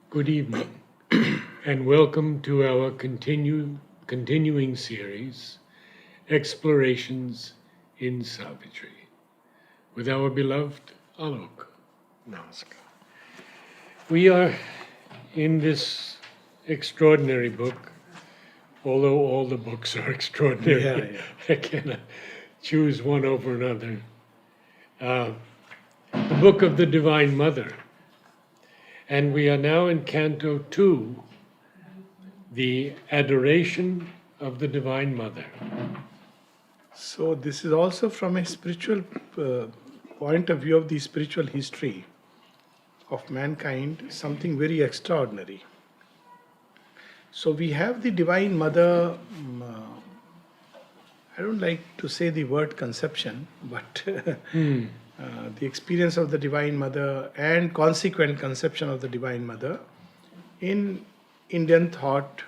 Good evening, and welcome to our continuing series, Explorations in Savitri, with our beloved Alok. Namaskar. We are in this extraordinary book, although all the books are extraordinary. Yeah. I cannot choose one over another. Uh, the Book of the Divine Mother. And we are now in Canto 2, the Adoration of the Divine Mother. So this is also from a spiritual point of view of the spiritual history of mankind, something very extraordinary. So we have the Divine Mother. I don't like to say the word conception, but the experience of the Divine Mother and consequent conception of the Divine Mother in Indian thought.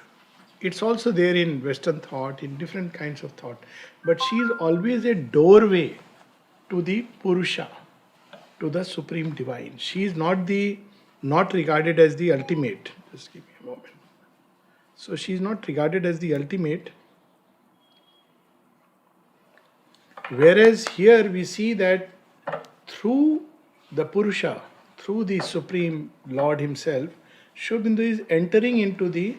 It's also there in Western thought, in different kinds of thought. But she is always a doorway to the Purusha, to the Supreme Divine. She is not regarded as the ultimate. Just give me a moment. So she is not regarded as the ultimate. Whereas here we see that through the Purusha, through the Supreme Lord Himself, Sri Aurobindo is entering into the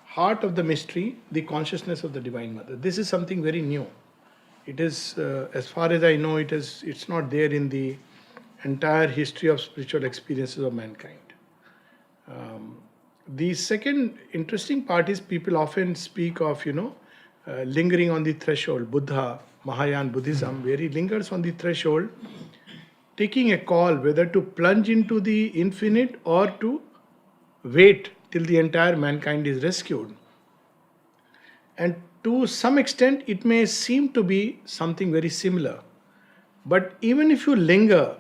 heart of the mystery, the consciousness of the Divine Mother. This is something very new. It is, as far as I know, it's not there in the entire history of spiritual experiences of mankind. The second interesting part is people often speak of, lingering on the threshold. Buddha, Mahayana Buddhism, where he lingers on the threshold, taking a call whether to plunge into the infinite or to wait till the entire mankind is rescued. And to some extent, it may seem to be something very similar. But even if you linger,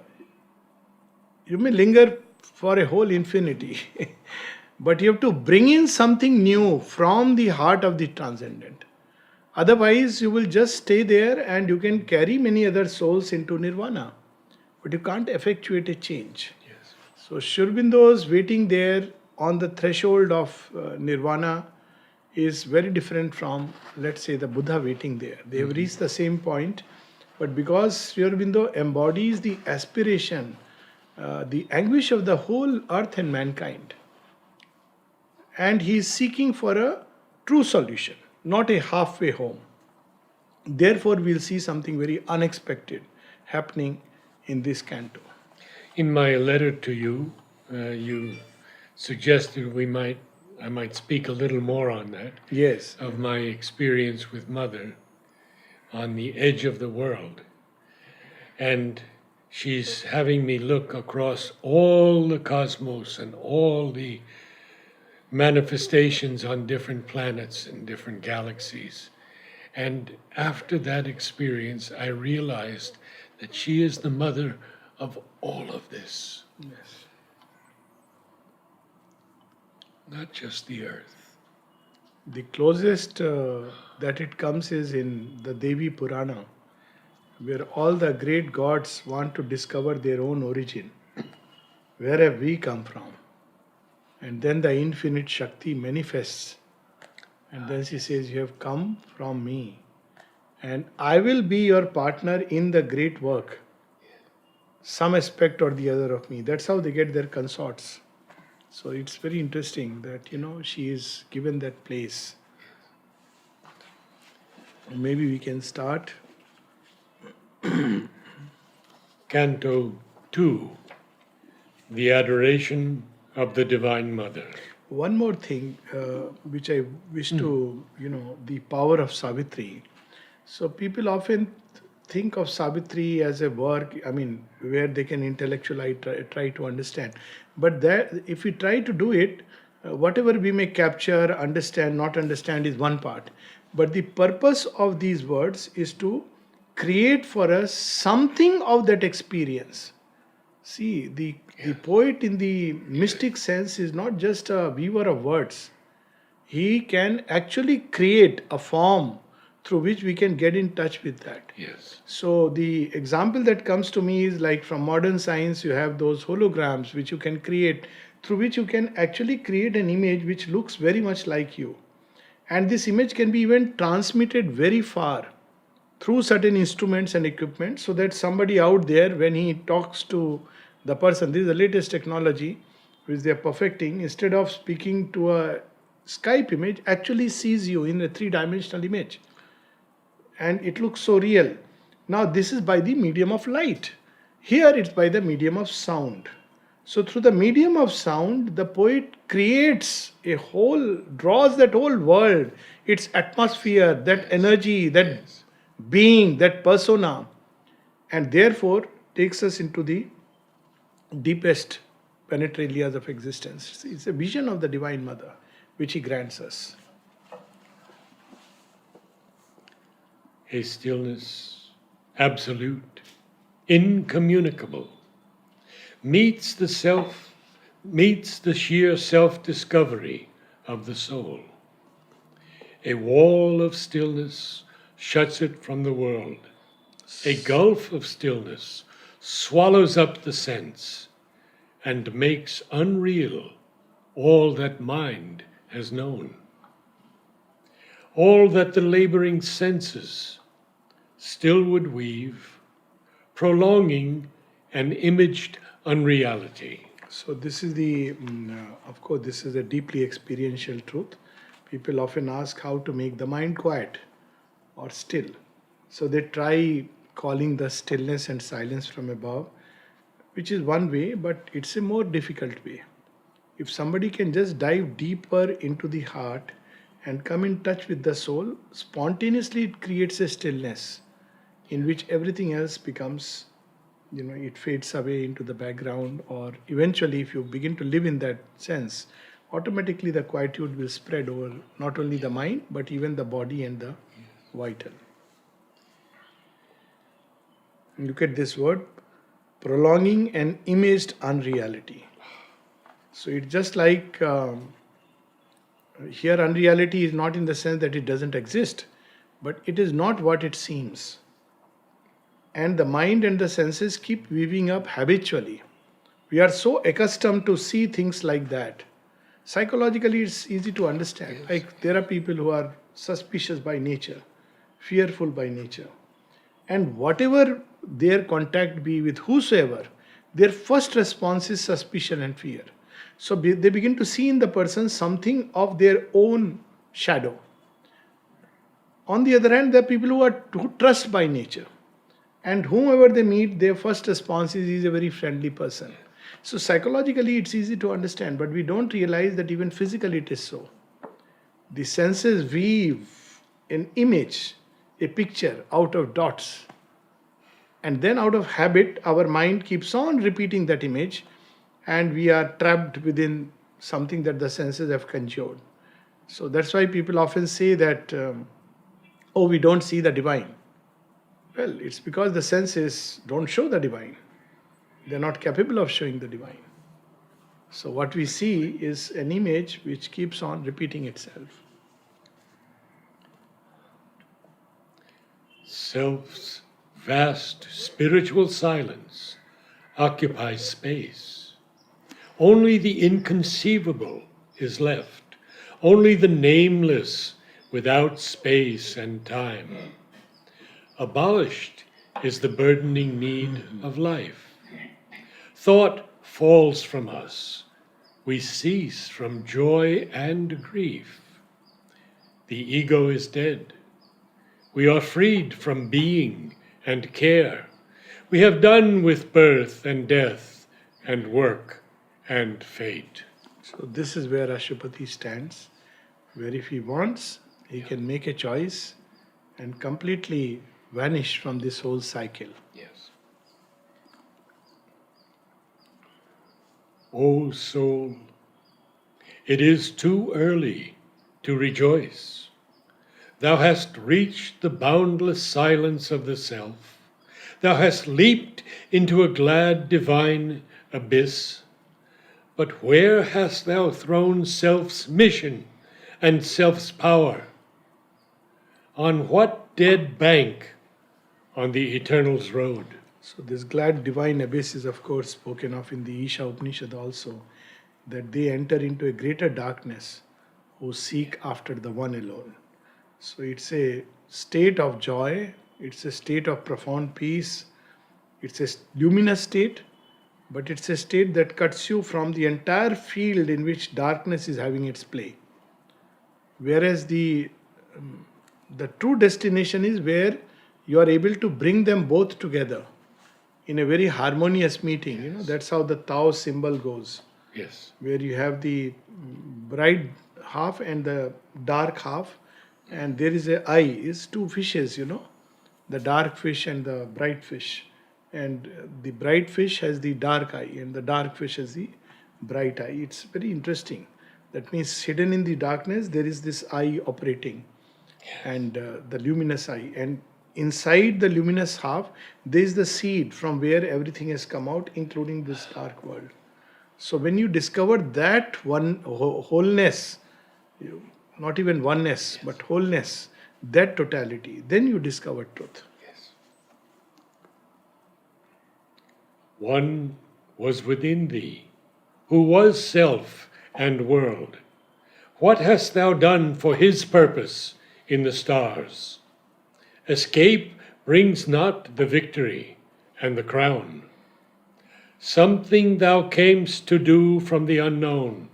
you may linger for a whole infinity. But you have to bring in something new from the heart of the transcendent. Otherwise, you will just stay there and you can carry many other souls into nirvana. But you can't effectuate a change. Yes. So Sri Aurobindo's waiting there on the threshold of nirvana is very different from, let's say, the Buddha waiting there. They have reached the same point, but because Sri Aurobindo embodies the aspiration, the anguish of the whole earth and mankind, and he is seeking for a true solution, not a halfway home. Therefore, we'll see something very unexpected happening in this canto. In my letter to you, you suggested I might speak a little more on that, Yes. of my experience with Mother on the edge of the world. And she's having me look across all the cosmos and all the manifestations on different planets and different galaxies. And after that experience, I realized that she is the mother of all of this, Yes. not just the earth. The closest that it comes is in the Devi Purana, where all the great gods want to discover their own origin. Where have we come from? And then the infinite Shakti manifests. And then she says, you have come from me. And I will be your partner in the great work. Some aspect or the other of me. That's how they get their consorts. So it's very interesting that, she is given that place. Maybe we can start. Canto 2, the Adoration of the Divine Mother. One more thing which I wish to, the power of Savitri. So people often think of Savitri as a work, where they can intellectually try to understand. But that, if we try to do it, whatever we may capture, understand, not understand is one part. But the purpose of these words is to create for us something of that experience. See, the poet in the mystic sense is not just a weaver of words. He can actually create a form through which we can get in touch with that. Yes. So the example that comes to me is like from modern science, you have those holograms which you can create, through which you can actually create an image which looks very much like you. And this image can be even transmitted very far through certain instruments and equipment, so that somebody out there, when he talks to the person, this is the latest technology which they are perfecting, instead of speaking to a Skype image, actually sees you in a three-dimensional image. And it looks so real. Now, this is by the medium of light. Here, it's by the medium of sound. So, through the medium of sound, the poet creates a whole, draws that whole world, its atmosphere, that energy, that being, that persona, and therefore takes us into the deepest penetralias of existence. It's a vision of the Divine Mother which he grants us. A stillness absolute, incommunicable, meets the sheer self-discovery of the soul. A wall of stillness shuts it from the world. A gulf of stillness swallows up the sense and makes unreal all that mind has known. All that the laboring senses still would weave, prolonging an imaged unreality. So this is of course, this is a deeply experiential truth. People often ask how to make the mind quiet or still. So they try calling the stillness and silence from above, which is one way, but it's a more difficult way. If somebody can just dive deeper into the heart and come in touch with the soul, spontaneously it creates a stillness in which everything else becomes, it fades away into the background, or eventually, if you begin to live in that sense, automatically the quietude will spread over not only the mind, but even the body and the vital. Look at this word, prolonging an imaged unreality. So it's just like here unreality is not in the sense that it doesn't exist, but it is not what it seems. And the mind and the senses keep weaving up habitually. We are so accustomed to see things like that. Psychologically, it's easy to understand. Yes. Like there are people who are suspicious by nature, fearful by nature. And whatever their contact be with whosoever, their first response is suspicion and fear. So they begin to see in the person something of their own shadow. On the other hand, there are people who trust by nature. And whomever they meet, their first response is he's a very friendly person. So psychologically, it's easy to understand, but we don't realize that even physically it is so. The senses weave an image, a picture out of dots. And then out of habit, our mind keeps on repeating that image, and we are trapped within something that the senses have conjured. So that's why people often say that, we don't see the divine. Well, it's because the senses don't show the divine. They're not capable of showing the divine. So what we see is an image which keeps on repeating itself. Self's vast spiritual silence occupies space. Only the inconceivable is left, only the nameless without space and time. Abolished is the burdening need of life. Thought falls from us. We cease from joy and grief. The ego is dead. We are freed from being and care. We have done with birth and death and work and fate. So this is where Ashwapati stands, where if he wants, he can make a choice and completely vanish from this whole cycle. Yes. O soul, it is too early to rejoice. Thou hast reached the boundless silence of the self. Thou hast leaped into a glad divine abyss. But where hast thou thrown self's mission and self's power? On what dead bank on the Eternal's road? So this glad divine abyss is of course spoken of in the Isha Upanishad also, that they enter into a greater darkness who seek after the one alone. So it's a state of joy, it's a state of profound peace, it's a luminous state, but it's a state that cuts you from the entire field in which darkness is having its play. Whereas the true destination is where you are able to bring them both together in a very harmonious meeting. You know, that's how the Tao symbol goes, Yes. where you have the bright half and the dark half, and there is a eye, is two fishes, you know, the dark fish and the bright fish. And the bright fish has the dark eye, and the dark fish has the bright eye. It's very interesting. That means hidden in the darkness, there is this eye operating, and the luminous eye. And inside the luminous half, there is the seed from where everything has come out, including this dark world. So when you discover that one wholeness, not even oneness, but wholeness, that totality, then you discover truth. Yes. One was within thee, who was self and world. What hast thou done for his purpose in the stars? Escape brings not the victory and the crown. Something thou camest to do from the unknown,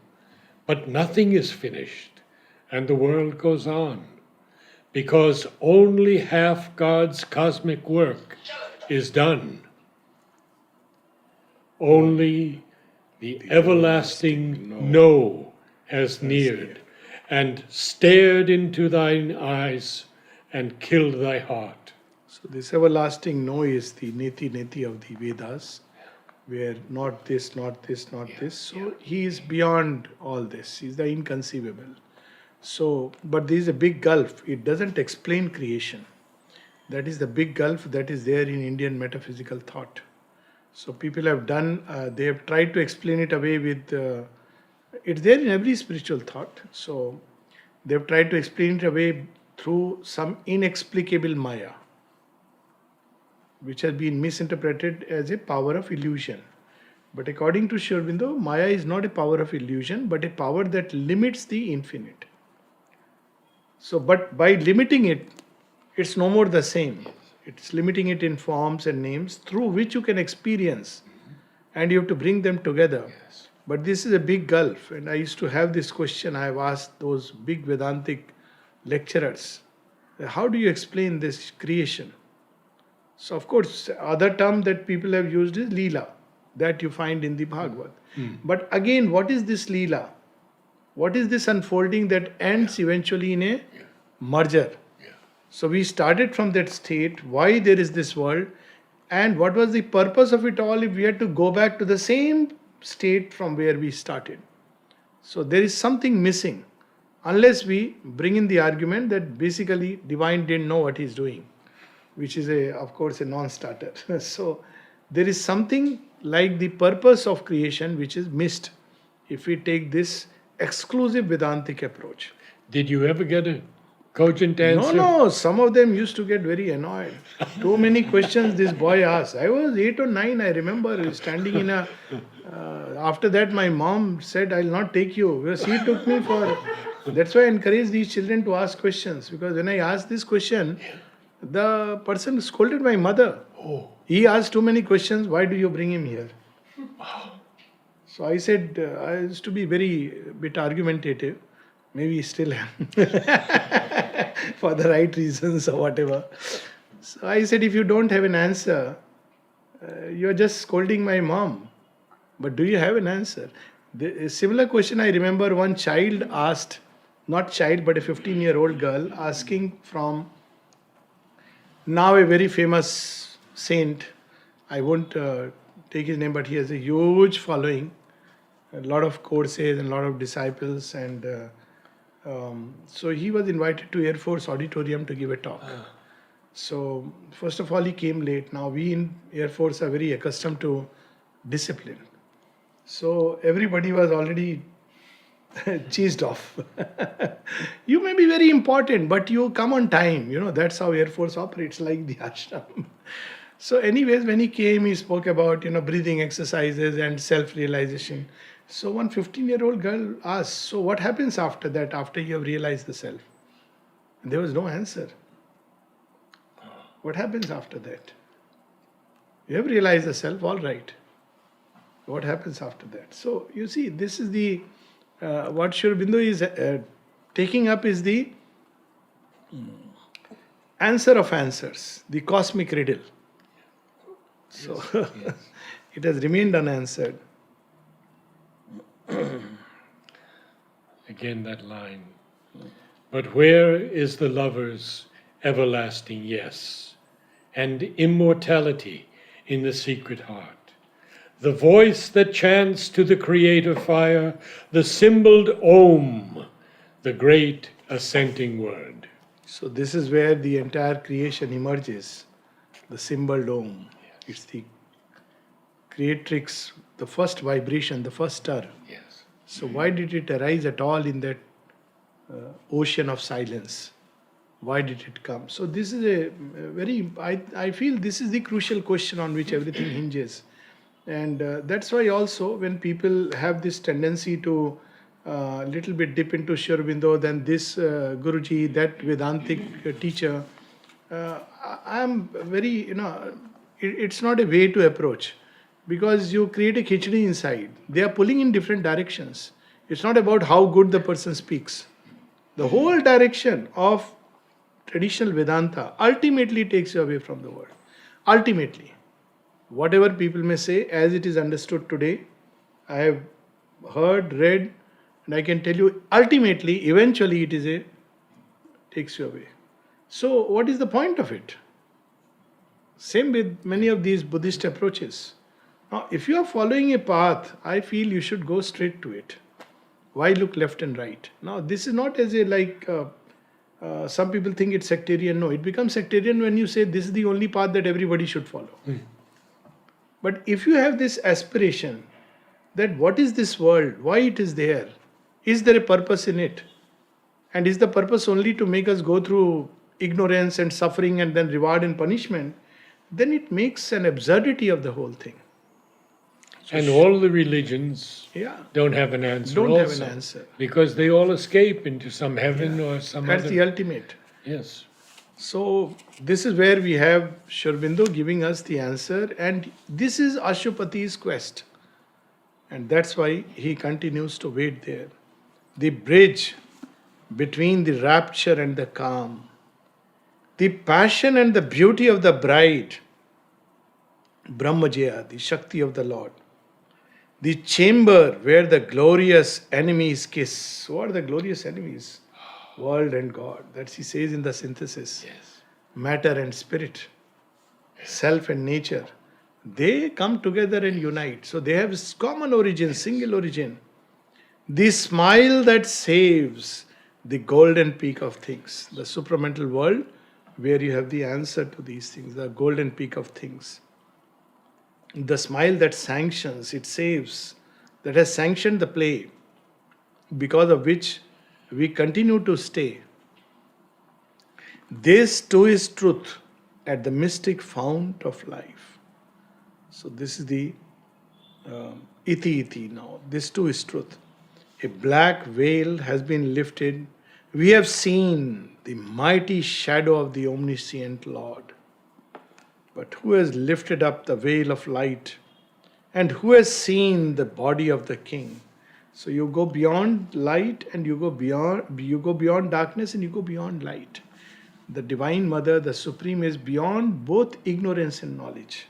but nothing is finished, and the world goes on, because only half God's cosmic work is done. Only the everlasting No has neared, and stared into thine eyes, and killed thy heart. So this everlasting no is the neti neti of the Vedas, where not this, not this, not this. So he is beyond all this. He is the inconceivable. So, but there is a big gulf. It doesn't explain creation. That is the big gulf that is there in Indian metaphysical thought. So people have done, they have tried to explain it away with, it's there in every spiritual thought. So they have tried to explain it away through some inexplicable Maya, which has been misinterpreted as a power of illusion. But according to Sri Aurobindo, Maya is not a power of illusion, but a power that limits the infinite. So, but by limiting it, it's no more the same. It's limiting it in forms and names through which you can experience, and you have to bring them together. Yes. But this is a big gulf, and I used to have this question I have asked those big Vedantic lecturers: how do you explain this creation? So, of course, other term that people have used is Leela, that you find in the Bhagavad. But again, what is this Leela? What is this unfolding that ends eventually in a merger? So we started from that state, why there is this world, and what was the purpose of it all if we had to go back to the same state from where we started. So there is something missing, unless we bring in the argument that basically divine didn't know what he's doing, which is of course a non-starter. So there is something like the purpose of creation which is missed if we take this exclusive Vedantic approach. Did you ever get a cogent answer? No, some of them used to get very annoyed. Too many questions this boy asked. I was 8 or 9, I remember standing in a... after that my mom said, I'll not take you. Because she took me for... That's why I encourage these children to ask questions. Because when I asked this question, the person scolded my mother. Oh. He asked too many questions, why do you bring him here? So I said, I used to be bit argumentative. Maybe still am. For the right reasons or whatever. So I said, if you don't have an answer, you're just scolding my mom. But do you have an answer? A similar question I remember one child asked, not child, but a 15-year-old girl asking from now a very famous saint. I won't take his name, but he has a huge following, a lot of courses and a lot of disciples, and so he was invited to Air Force Auditorium to give a talk. So first of all, he came late. Now we in Air Force are very accustomed to discipline. So everybody was already cheesed off. You may be very important, but you come on time. That's how Air Force operates, like the ashram. So, anyways, when he came, he spoke about breathing exercises and self-realization. So, one 15-year-old girl asked, "So, what happens after that? After you have realized the self?" There was no answer. What happens after that? You have realized the self, all right. What happens after that? So, you see, this is the what Sri Aurobindo is taking up is the answer of answers, the cosmic riddle. So Yes. it has remained unanswered. Again, that line. But where is the lover's everlasting yes, and immortality in the secret heart? The voice that chants to the creator fire, the symboled Om, the great assenting word. So this is where the entire creation emerges, the symbol dome. It's the creatrix, the first vibration, the first star. Yes. So why did it arise at all in that ocean of silence? Why did it come? So this is a very, I feel this is the crucial question on which everything hinges. And that's why also when people have this tendency to little bit dip into Sri Aurobindo, then this Guruji, that Vedantic teacher, I'm very, it's not a way to approach, because you create a khichdi inside. They are pulling in different directions. It's not about how good the person speaks. The whole direction of traditional Vedanta ultimately takes you away from the world. Ultimately. Whatever people may say, as it is understood today, I have heard, read, and I can tell you, ultimately, eventually, it takes you away. So, what is the point of it? Same with many of these Buddhist approaches. Now, if you are following a path, I feel you should go straight to it. Why look left and right? Now, this is not as a some people think it's sectarian. No, it becomes sectarian when you say this is the only path that everybody should follow. But if you have this aspiration that what is this world, why it is there, is there a purpose in it? And is the purpose only to make us go through ignorance and suffering and then reward and punishment? Then it makes an absurdity of the whole thing. And all the religions Yeah, don't have an answer don't have also, an answer. because they all escape into some heaven or some That's other. the ultimate. Yes. So this is where we have Sri Aurobindo giving us the answer, and this is Ashupati's quest. And that's why he continues to wait there. The bridge between the rapture and the calm, the passion and the beauty of the bride, Brahmajaya, the Shakti of the Lord. The chamber where the glorious enemies kiss. What are the glorious enemies? World and God. That's he says in the synthesis. Yes. Matter and spirit, self and nature. They come together and unite. So they have common origin, single origin. The smile that saves, the golden peak of things. The supramental world where you have the answer to these things, the golden peak of things. The smile that sanctions, it saves, that has sanctioned the play, because of which we continue to stay. This too is truth at the mystic fount of life. So this is the iti iti now. This too is truth. A black veil has been lifted. We have seen the mighty shadow of the omniscient Lord. But who has lifted up the veil of light? And who has seen the body of the King? So you go beyond light and you go beyond darkness and you go beyond light. The Divine Mother, the Supreme, is beyond both ignorance and knowledge.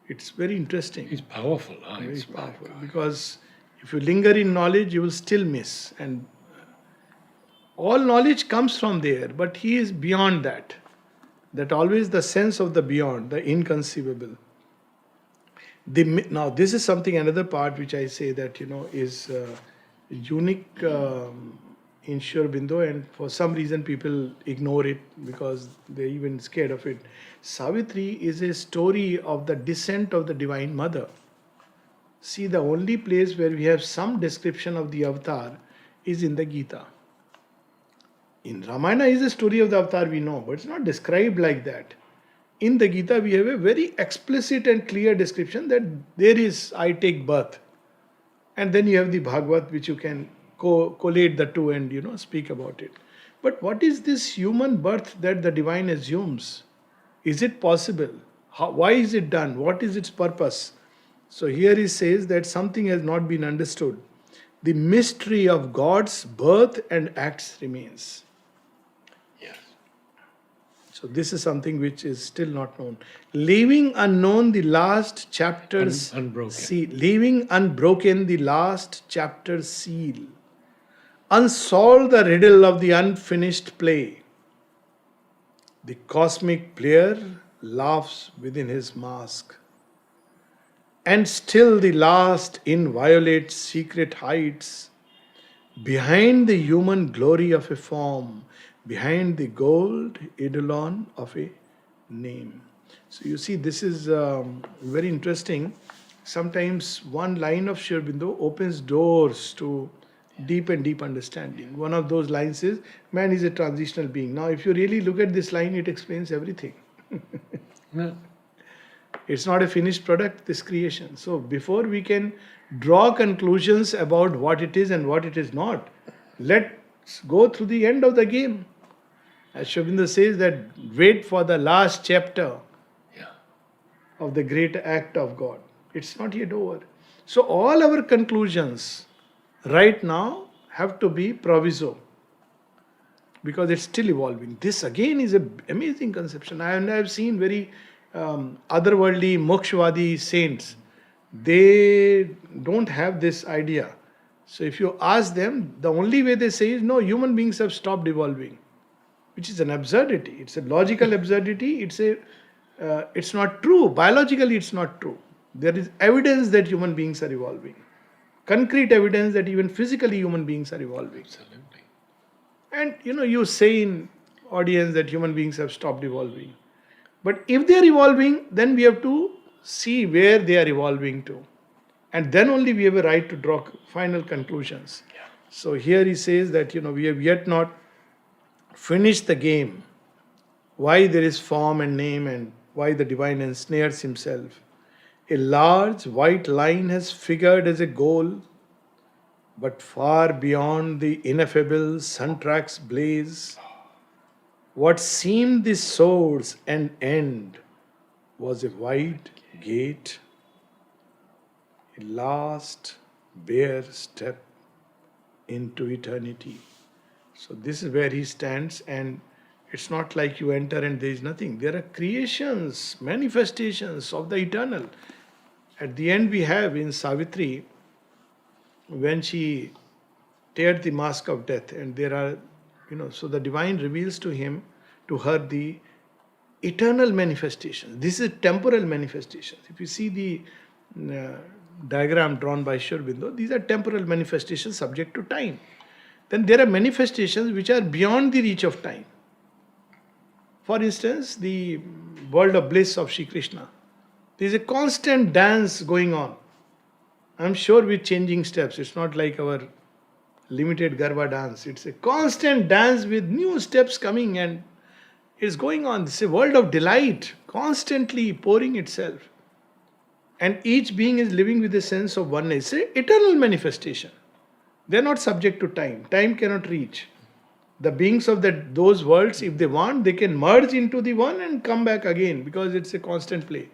It's very interesting. It's powerful. Huh? Very It's powerful. Because if you linger in knowledge, you will still miss. And all knowledge comes from there, but he is beyond that. That always the sense of the beyond, the inconceivable. Now, this is something, another part which I say that, is unique in Sri Aurobindo, and for some reason people ignore it because they're even scared of it. Savitri is a story of the descent of the Divine Mother. See, the only place where we have some description of the avatar is in the Gita. In Ramayana is the story of the avatar we know, but it's not described like that. In the Gita, we have a very explicit and clear description that there is I take birth. And then you have the Bhagavad, which you can collate the two and speak about it. But what is this human birth that the divine assumes? Is it possible? Why is it done? What is its purpose? So here he says that something has not been understood. The mystery of God's birth and acts remains. Yes. So this is something which is still not known. Leaving unknown the last chapter's Unbroken. seal. Leaving unbroken the last chapter's seal. Unsolved the riddle of the unfinished play. The cosmic player laughs within his mask. And still the last inviolate secret hides behind the human glory of a form, behind the gold eidolon of a name. So you see, this is very interesting. Sometimes one line of Sri Aurobindo opens doors to deep and deep understanding. One of those lines is, man is a transitional being. Now, if you really look at this line, it explains everything. No. It's not a finished product, this creation. So before we can draw conclusions about what it is and what it is not, let's go through the end of the game. As Sri Aurobindo says that wait for the last chapter Yeah. of the great act of God. It's not yet over. So all our conclusions right now have to be proviso, because it's still evolving. This again is an amazing conception. I've seen very otherworldly mokshvadi saints. They don't have this idea. So if you ask them, the only way they say is, no, human beings have stopped evolving, which is an absurdity. It's a logical absurdity. It's not true. Biologically, it's not true. There is evidence that human beings are evolving. Concrete evidence that even physically human beings are evolving. Absolutely. And you say in audience that human beings have stopped evolving. But if they are evolving, then we have to see where they are evolving to. And then only we have a right to draw final conclusions. Yeah. So here he says that we have yet not finished the game. Why there is form and name and why the divine ensnares himself. A large white line has figured as a goal, but far beyond the ineffable sun track's blaze, what seemed the source and end was a wide gate, a last bare step into eternity. So this is where he stands, and it's not like you enter and there is nothing. There are creations, manifestations of the eternal. At the end we have in Savitri, when she teared the mask of death, and there are, so the divine reveals to her the eternal manifestation. This is temporal manifestation. If you see the diagram drawn by Sri Aurobindo, these are temporal manifestations subject to time. Then there are manifestations which are beyond the reach of time. For instance, the world of bliss of Shri Krishna. There is a constant dance going on. I'm sure with changing steps. It's not like our limited Garba dance. It's a constant dance with new steps coming, and it's going on. It's a world of delight, constantly pouring itself. And each being is living with a sense of oneness. It's an eternal manifestation. They're not subject to time. Time cannot reach. The beings of those worlds, if they want, they can merge into the one and come back again, because it's a constant play.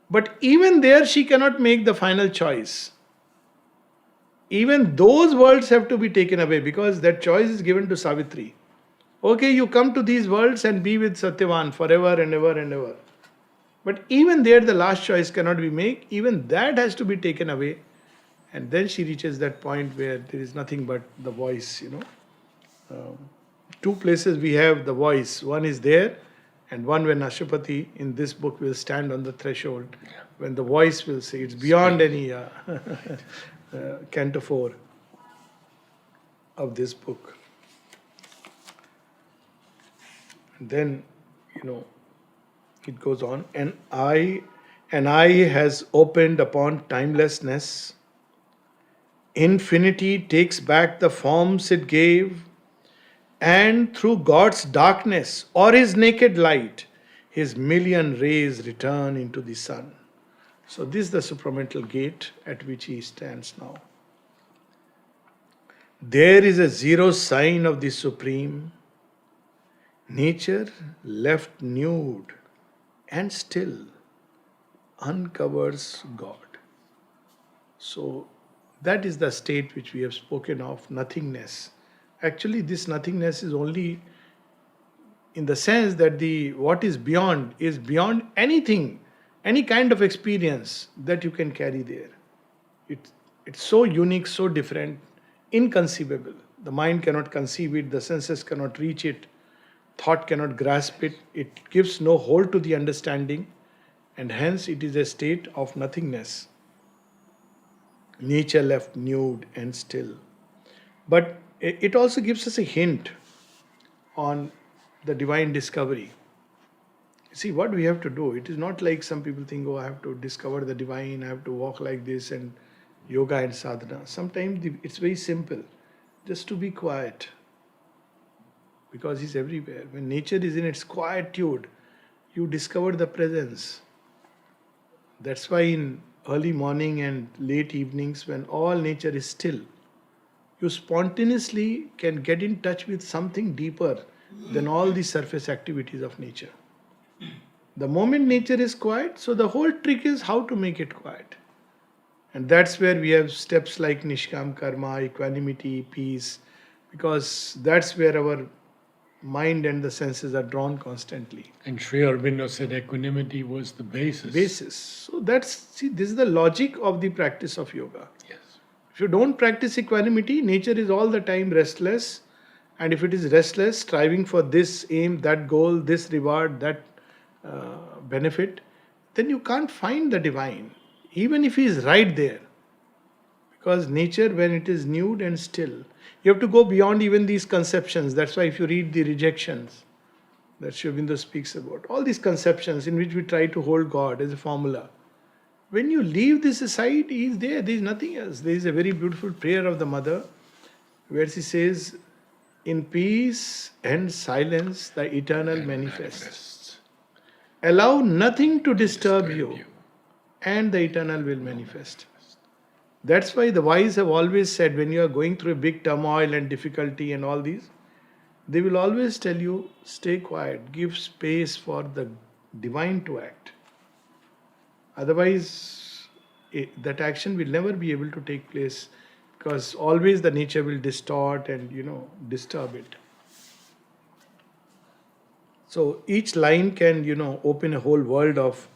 But even there, she cannot make the final choice. Even those worlds have to be taken away, because that choice is given to Savitri. Okay, you come to these worlds and be with Satyavan forever and ever and ever. But even there, the last choice cannot be made. Even that has to be taken away. And then she reaches that point where there is nothing but the voice, Two places we have the voice. One is there, and one when Ashwapati in this book will stand on the threshold, when the voice will say, it's beyond any canto 4 of this book. And then, it goes on, and I An eye has opened upon timelessness. Infinity takes back the forms it gave, and through God's darkness or his naked light, his million rays return into the sun. So, this is the supramental gate at which he stands now. There is a zero sign of the supreme. Nature, left nude and still, uncovers God. So, that is the state which we have spoken of, nothingness. Actually, this nothingness is only in the sense that the what is beyond anything, any kind of experience that you can carry there. It, it's so unique, so different, inconceivable. The mind cannot conceive it, the senses cannot reach it, thought cannot grasp it. It gives no hold to the understanding, and hence it is a state of nothingness. Nature left nude and still. But it also gives us a hint on the divine discovery. See what we have to do. It is not like some people think, oh, I have to discover the divine, I have to walk like this and yoga and sadhana. Sometimes it's very simple. Just to be quiet. Because he's everywhere. When nature is in its quietude, you discover the presence. That's why in early morning and late evenings, when all nature is still, you spontaneously can get in touch with something deeper than all the surface activities of nature. The moment nature is quiet, so the whole trick is how to make it quiet. And that's where we have steps like Nishkam Karma, equanimity, peace, because that's where our mind and the senses are drawn constantly. And Sri Aurobindo said equanimity was the basis. So this is the logic of the practice of yoga. Yes. If you don't practice equanimity, nature is all the time restless. And if it is restless, striving for this aim, that goal, this reward, that benefit, then you can't find the divine, even if he is right there. Because nature, when it is nude and still, you have to go beyond even these conceptions. That's why if you read the rejections that Sri Aurobindo speaks about, all these conceptions in which we try to hold God as a formula, when you leave this aside, he is there. There is nothing else. There is a very beautiful prayer of the mother where she says, in peace and silence, the eternal manifests. Allow nothing to disturb you, and the eternal will manifest. That's why the wise have always said, when you are going through a big turmoil and difficulty and all these, they will always tell you, stay quiet, give space for the divine to act. Otherwise, that action will never be able to take place, because always the nature will distort and disturb it. So each line can open a whole world of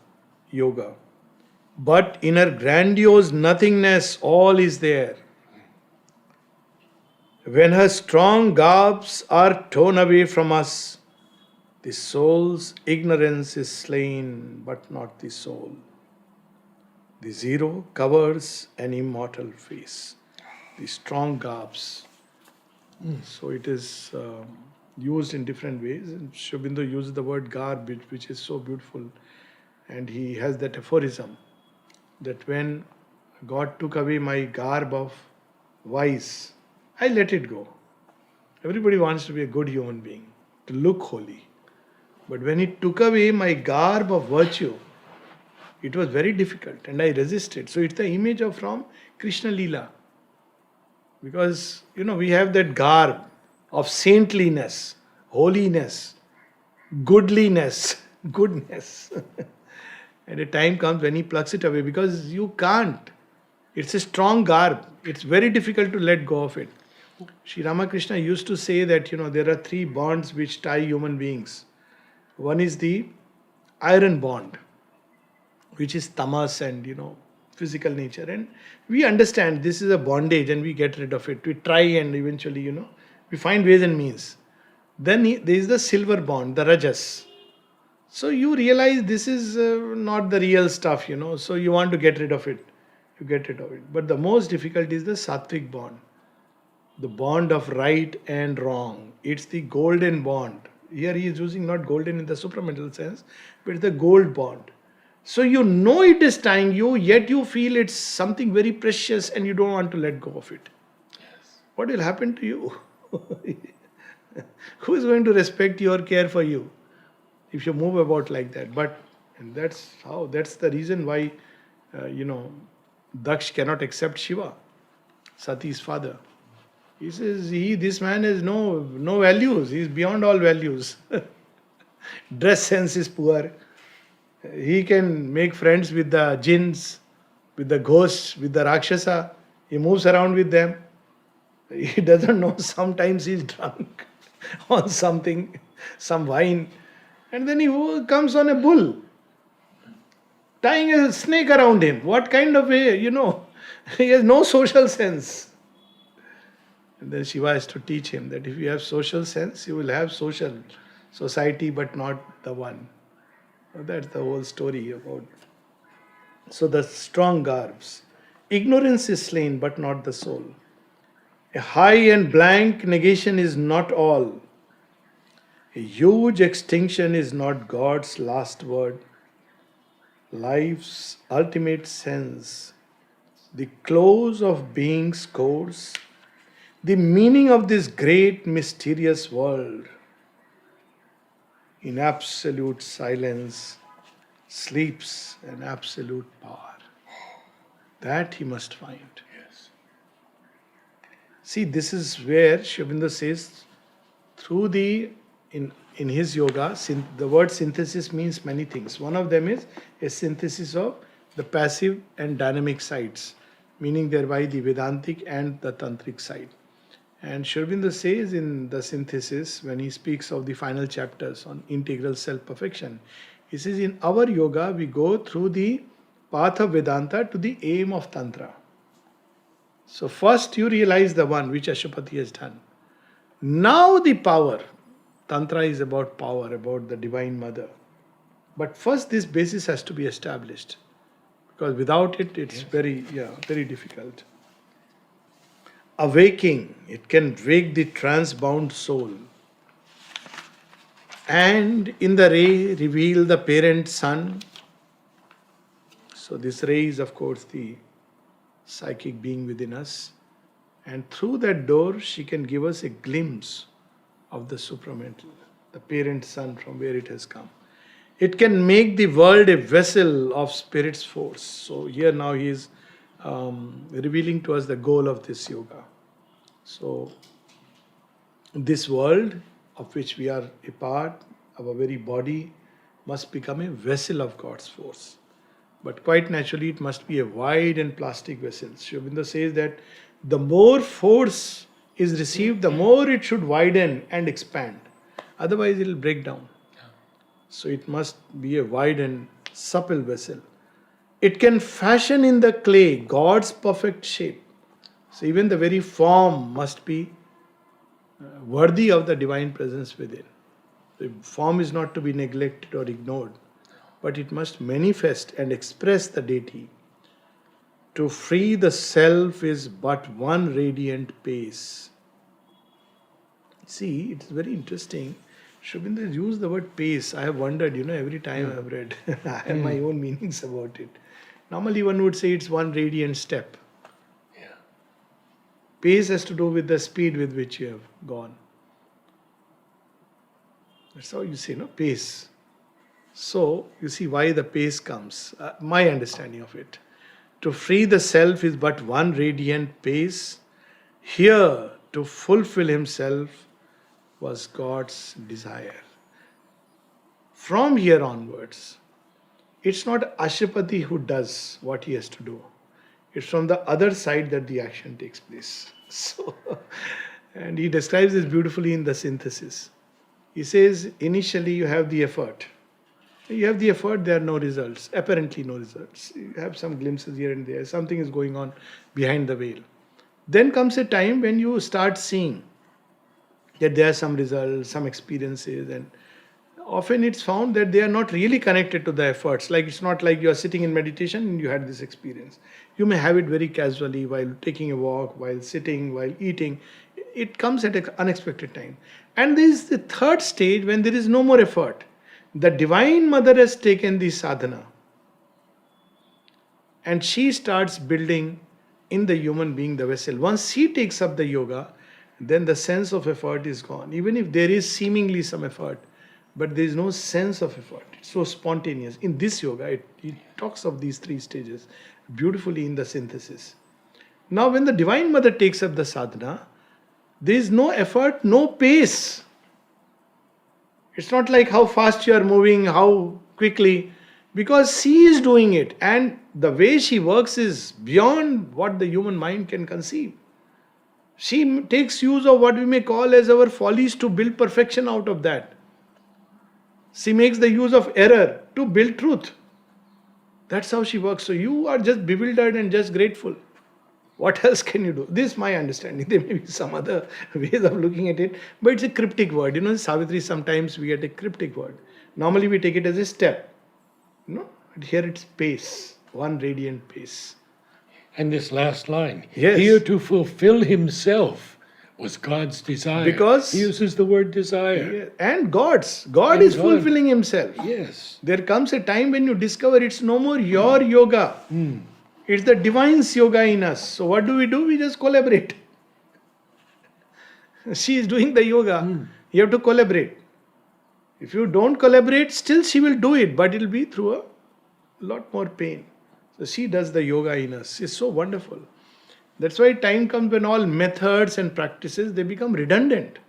yoga. But in her grandiose nothingness, all is there. When her strong garbs are torn away from us, the soul's ignorance is slain, but not the soul. The zero covers an immortal face. The strong garbs. So it is used in different ways. And Sri Aurobindo uses the word garb, which is so beautiful. And he has that aphorism that when God took away my garb of vice, I let it go. Everybody wants to be a good human being, to look holy. But when he took away my garb of virtue, it was very difficult and I resisted. So it's the image from Krishna Leela. Because, we have that garb of saintliness, holiness, goodliness, goodness. And a time comes when he plucks it away, because you can't. It's a strong garb. It's very difficult to let go of it. Sri Ramakrishna used to say that, there are three bonds which tie human beings. One is the iron bond, which is tamas and, physical nature. And we understand this is a bondage and we get rid of it. We try and eventually, we find ways and means. Then there is the silver bond, the rajas. So you realize this is not the real stuff, so you want to get rid of it. You get rid of it. But the most difficult is the sattvic bond. The bond of right and wrong. It's the golden bond. Here he is using not golden in the supramental sense, but it's the gold bond. So you know it is tying you, yet you feel it's something very precious and you don't want to let go of it. What will happen to you? Who is going to respect your care for you if you move about like that? But and that's the reason why Daksh cannot accept Shiva, Sati's father. He says this man has no values. He's beyond all values. Dress sense is poor. He can make friends with the jinns, with the ghosts, with the Rakshasa. He moves around with them. He doesn't know sometimes he's drunk on something, some wine. And then he comes on a bull, tying a snake around him. What kind of he has no social sense. And then Shiva has to teach him that if you have social sense, you will have society, but not the one. So that's the whole story about. So the strong garbs. Ignorance is slain, but not the soul. A high and blank negation is not all. A huge extinction is not God's last word. Life's ultimate sense, the close of being's course, the meaning of this great mysterious world. In absolute silence sleeps an absolute power. That he must find. Yes. See, this is where Sri Aurobindo says, in his yoga, the word synthesis means many things. One of them is a synthesis of the passive and dynamic sides, meaning thereby the Vedantic and the Tantric side. And Sri Aurobindo says in the synthesis, when he speaks of the final chapters on integral self-perfection, he says in our yoga we go through the path of Vedanta to the aim of Tantra. So first you realize the one which Ashwapati has done. Now the power. Tantra is about power, about the Divine Mother. But first this basis has to be established. Because without it, it's very difficult. Awaking, it can wake the trance-bound soul. And in the ray, reveal the parent sun. So this ray is, of course, the psychic being within us. And through that door, she can give us a glimpse of the supramental, the parent sun from where it has come. It can make the world a vessel of spirit's force. So here now he is revealing to us the goal of this yoga. So this world of which we are a part, our very body, must become a vessel of God's force. But quite naturally, it must be a wide and plastic vessel. Sri Aurobindo says that the more force is received, the more it should widen and expand. Otherwise, it will break down. So it must be a wide and supple vessel. It can fashion in the clay God's perfect shape. So even the very form must be worthy of the divine presence within. The form is not to be neglected or ignored, but it must manifest and express the deity. To free the self is but one radiant pace. See, it's very interesting. Sri Aurobindo used the word pace. I have wondered, every time I have read. I have my own meanings about it. Normally one would say it's one radiant step. Yeah. Pace has to do with the speed with which you have gone. That's how you say, pace. So, you see why the pace comes. My understanding of it. To free the self is but one radiant pace. Here, to fulfill himself was God's desire. From here onwards, it's not Ashwapati who does what he has to do. It's from the other side that the action takes place. So, and he describes this beautifully in the synthesis. He says, initially you have the effort. You have the effort, there are no results, apparently no results. You have some glimpses here and there, something is going on behind the veil. Then comes a time when you start seeing that there are some results, some experiences, and often it's found that they are not really connected to the efforts. Like it's not like you are sitting in meditation and you had this experience. You may have it very casually while taking a walk, while sitting, while eating. It comes at an unexpected time. And this is the third stage when there is no more effort. The Divine Mother has taken the sadhana. And she starts building in the human being the vessel. Once she takes up the yoga, then the sense of effort is gone. Even if there is seemingly some effort, but there is no sense of effort. It's so spontaneous. In this yoga, it talks of these three stages beautifully in the synthesis. Now, when the Divine Mother takes up the sadhana, there is no effort, no pace. It's not like how fast you are moving, how quickly, because she is doing it, and the way she works is beyond what the human mind can conceive. She takes use of what we may call as our follies to build perfection out of that. She makes the use of error to build truth. That's how she works. So you are just bewildered and just grateful. What else can you do? This is my understanding. There may be some other ways of looking at it, but it's a cryptic word. You know, Savitri, sometimes we get a cryptic word. Normally we take it as a step. No, here it's pace, one radiant pace. And this last line, Yes. here to fulfill himself was God's desire. Because- he uses the word desire. And God's. God And is God. fulfilling himself. Yes. There comes a time when you discover it's no more your yoga. It's the divine's yoga in us. So what do? We just collaborate. She is doing the yoga. You have to collaborate. If you don't collaborate, still she will do it, but it will be through a lot more pain. So she does the yoga in us. It's so wonderful. That's why time comes when all methods and practices, they become redundant.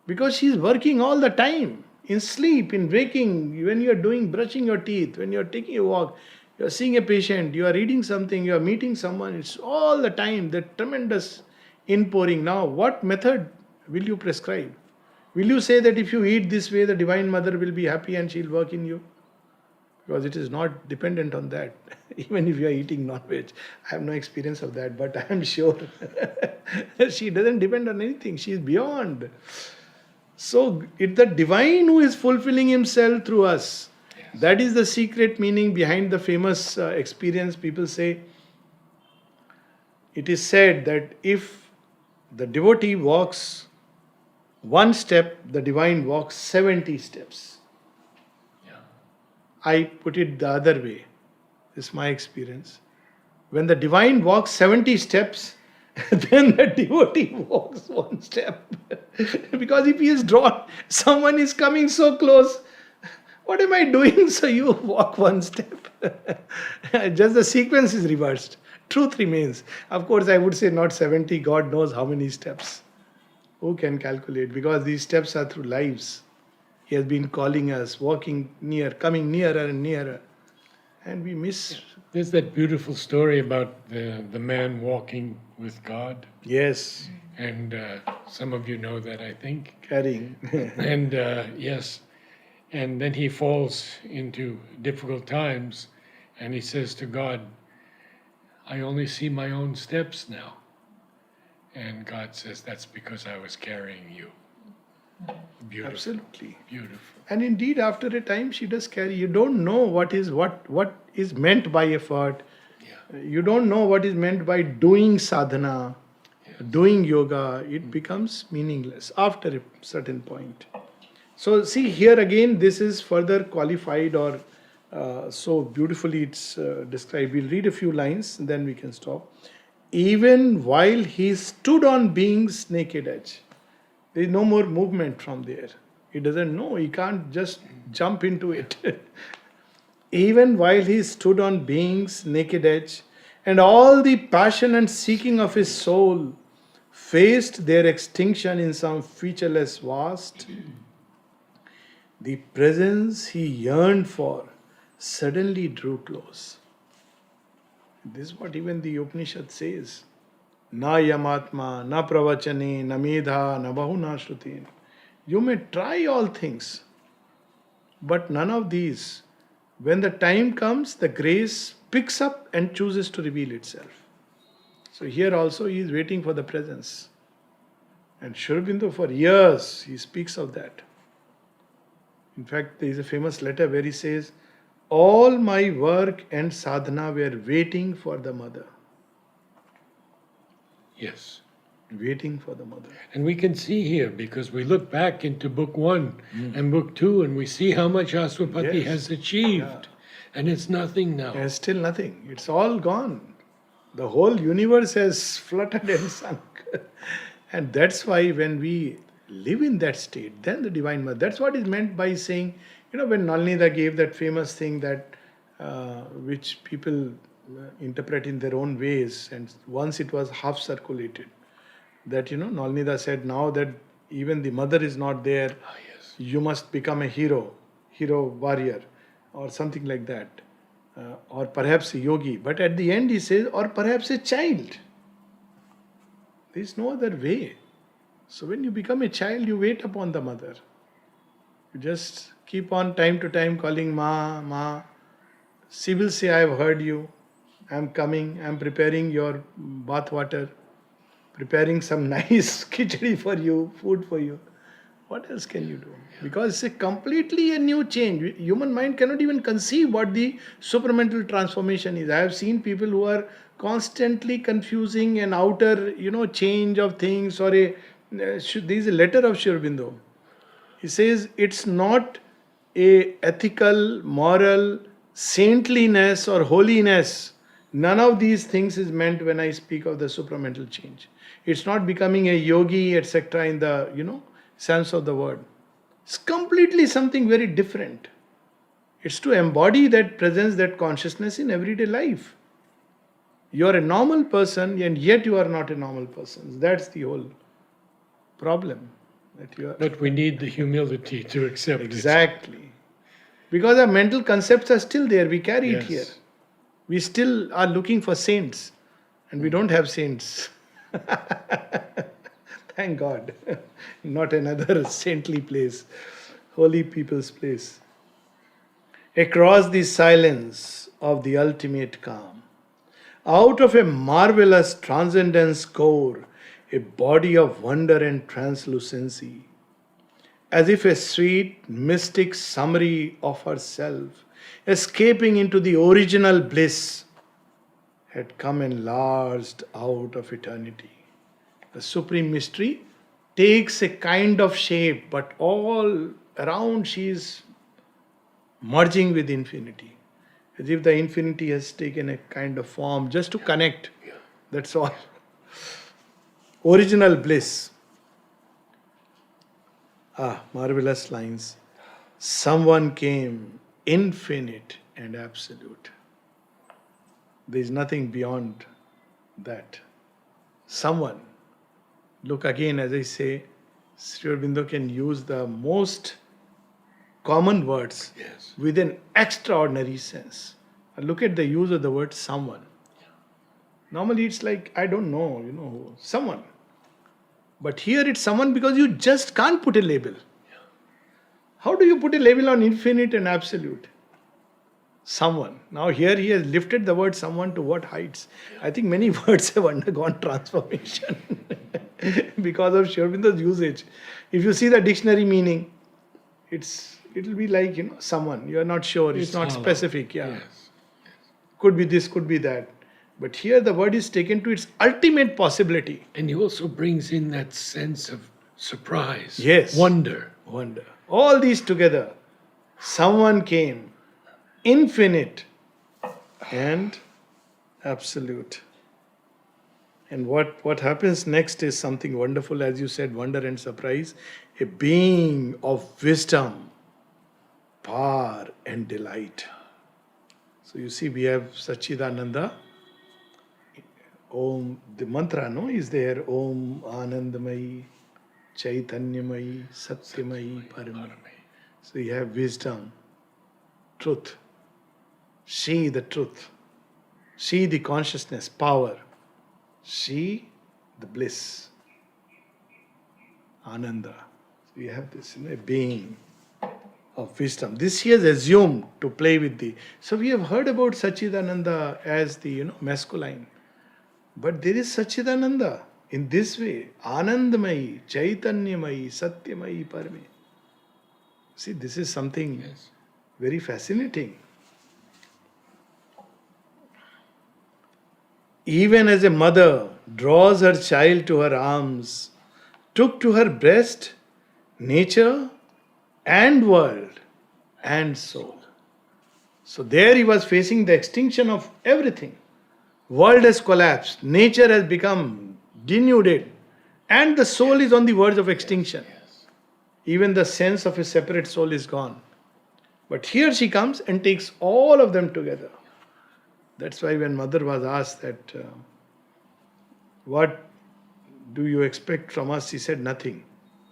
Because she is working all the time. In sleep, in waking, when you are doing brushing your teeth, when you are taking a walk, you are seeing a patient, you are reading something, you are meeting someone, it's all the time, the tremendous inpouring. Now, what method will you prescribe? Will you say that if you eat this way, the Divine Mother will be happy and she'll work in you? Because it is not dependent on that. Even if you are eating non-veg, I have no experience of that, but I am sure she doesn't depend on anything. She is beyond. So it's the divine who is fulfilling himself through us. Yes. That is the secret meaning behind the famous experience. People say, it is said that if the devotee walks one step, the divine walks 70 steps. Yeah. I put it the other way. This is my experience. When the divine walks 70 steps, then the devotee walks one step. Because if he is drawn, someone is coming so close. What am I doing? So you walk one step. Just the sequence is reversed. Truth remains. Of course, I would say not 70. God knows how many steps. Who can calculate? Because these steps are through lives. He has been calling us, walking near, coming nearer and nearer. And we miss. There's that beautiful story about the man walking with God. Yes, And some of you know that, I think. carrying. And yes, and then he falls into difficult times and he says to God, I only see my own steps now. And God says, that's because I was carrying you. Beautiful. Absolutely. Beautiful. And indeed, after a time, she does carry. You don't know what is meant by effort. Yeah. You don't know what is meant by doing sadhana, doing yoga. It becomes meaningless after a certain point. So see here again, this is further qualified or so beautifully it's described. We'll read a few lines and then we can stop. Even while he stood on being's naked edge, there is no more movement from there. He doesn't know. He can't just jump into it. Even while he stood on being's naked edge, and all the passion and seeking of his soul faced their extinction in some featureless vast, the presence he yearned for suddenly drew close. This is what even the Upanishad says. Na yamatma, na pravachane, na medha, na bahuna shrutin. You may try all things, but none of these. When the time comes, the grace picks up and chooses to reveal itself. So here also he is waiting for the presence. And Sri Aurobindo for years he speaks of that. In fact, there is a famous letter where he says, all my work and sadhana were waiting for the mother. Yes. Waiting for the mother. And we can see here, because we look back into book 1 and book 2, and we see how much Aswapati Yes. has achieved. And it's nothing now. There's still nothing. It's all gone. The whole universe has fluttered and sunk. And that's why when we live in that state, then the Divine Mother, that's what is meant by saying, when Nalnida gave that famous thing that which people interpret in their own ways, and once it was half circulated, that, Nalnida said, now that even the mother is not there, Ah, yes. you must become a hero warrior, or something like that. Or perhaps a yogi. But at the end he says, or perhaps a child. There is no other way. So when you become a child, you wait upon the mother. You just keep on time to time calling Ma, Ma. She will say, I have heard you. I am coming. I am preparing your bath water. Preparing some nice khichdi for you, food for you. What else can you do? Because it's a completely a new change. Human mind cannot even conceive what the supramental transformation is. I have seen people who are constantly confusing an outer, change of things, or there is a letter of Sri Aurobindo. He says it's not a ethical, moral, saintliness or holiness. None of these things is meant when I speak of the supramental change. It's not becoming a yogi, etc. in the, sense of the word. It's completely something very different. It's to embody that presence, that consciousness in everyday life. You are a normal person and yet you are not a normal person. That's the whole problem. That you are But we need the humility to accept it. exactly. Because our mental concepts are still there. We carry it Yes. here. We still are looking for saints. And we don't have saints. Thank God. Not another saintly place. Holy people's place. Across the silence of the ultimate calm, out of a marvelous transcendence core, a body of wonder and translucency, as if a sweet mystic summary of herself, escaping into the original bliss, had come enlarged out of eternity. The supreme mystery takes a kind of shape, but all around she is merging with infinity. As if the infinity has taken a kind of form just to connect. That's all. Original bliss. Marvelous lines. Someone came, infinite and absolute. There is nothing beyond that. Someone. Look again, as I say, Sri Aurobindo can use the most common words Yes. with an extraordinary sense. Look at the use of the word someone. Normally it's like, I don't know, someone. But here it's someone because you just can't put a label. How do you put a label on infinite and absolute? Someone. Now here he has lifted the word someone to what heights? I think many words have undergone transformation because of Sri Aurobindo's usage. If you see the dictionary meaning, it'll be like, someone. You are not sure. It's not hollow. specific. Yeah. Yes. Could be this, could be that. But here the word is taken to its ultimate possibility. And he also brings in that sense of surprise, Yes. wonder. Wonder. All these together. Someone came. Infinite and absolute. And what happens next is something wonderful, as you said, wonder and surprise. A being of wisdom, power and delight. So you see, we have Sachidananda. Om, the mantra, no, is there. Om Anandamayi, Chaitanyamayi, Satyamayi, Paramayi. So you have wisdom, truth. She the truth. She the consciousness, power. She the bliss. Ananda. So you have this, a being of wisdom. This he has assumed to play with the. So we have heard about Sachidananda as the masculine. But there is Sachidananda in this way. Anandamayi, Chaitanyamayi, Satyamayi, Parame. See, this is something Yes. very fascinating. Even as a mother draws her child to her arms, took to her breast nature and world and soul. So there he was facing the extinction of everything. World has collapsed, nature has become denuded, and the soul is on the verge of extinction. Even the sense of a separate soul is gone. But here she comes and takes all of them together. That's why when mother was asked that, what do you expect from us? She said, nothing.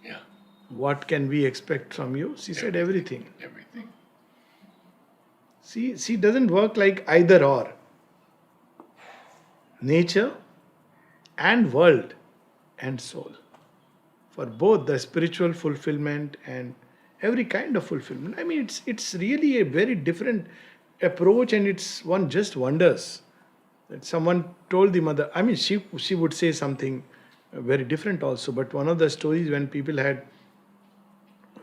Yeah. What can we expect from you? She said, everything. Everything. She doesn't work like either or. Nature and world and soul. For both the spiritual fulfillment and every kind of fulfillment. I mean, it's really a very different approach, and it's one just wonders that someone told the mother. I mean, she would say something very different also. But one of the stories, when people had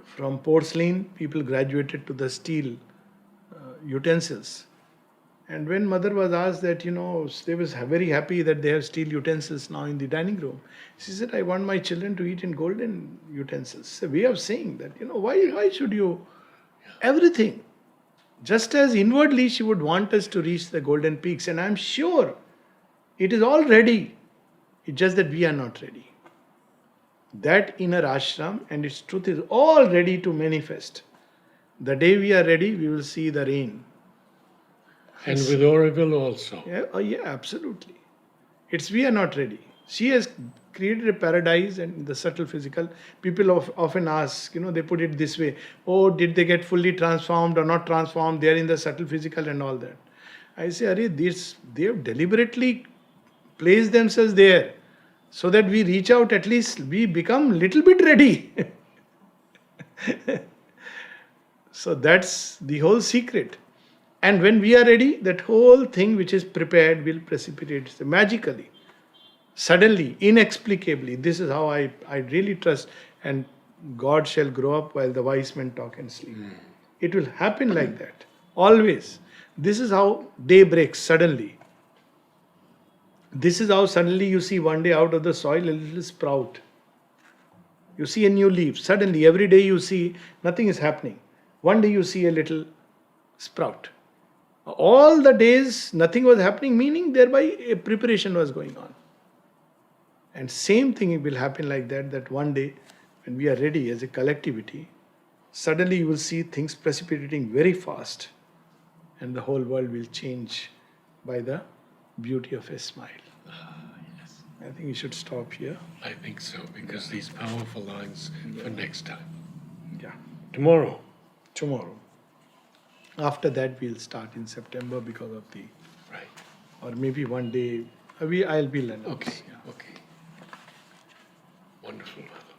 from porcelain, people graduated to the steel utensils. And when mother was asked that, they was very happy that they have steel utensils now in the dining room. She said, I want my children to eat in golden utensils. It's a way of saying that, why should you? Everything. Just as inwardly she would want us to reach the golden peaks. And I'm sure it is all ready. It's just that we are not ready. That inner ashram and its truth is all ready to manifest. The day we are ready, we will see the rain. And with Oroville also. Yeah, absolutely. We are not ready. She has created a paradise and the subtle physical. People often ask, they put it this way, oh, did they get fully transformed or not transformed? They are in the subtle physical and all that. I say, they have deliberately placed themselves there so that we reach out, at least we become little bit ready. So that's the whole secret. And when we are ready, that whole thing which is prepared will precipitate magically, suddenly, inexplicably. This is how I really trust. And God shall grow up while the wise men talk and sleep. It will happen like that. Always. This is how day breaks suddenly. This is how suddenly you see one day out of the soil a little sprout. You see a new leaf. Suddenly, every day you see nothing is happening. One day you see a little sprout. All the days nothing was happening, meaning thereby a preparation was going on. And same thing will happen like that one day when we are ready as a collectivity, suddenly you will see things precipitating very fast and the whole world will change by the beauty of a smile. Yes. I think we should stop here. I think so, because these powerful lines for next time. Yeah. Tomorrow. After that we'll start in September because of the, Right. or maybe one day, I'll be learning. Okay. Okay. Wonderful, Madhu.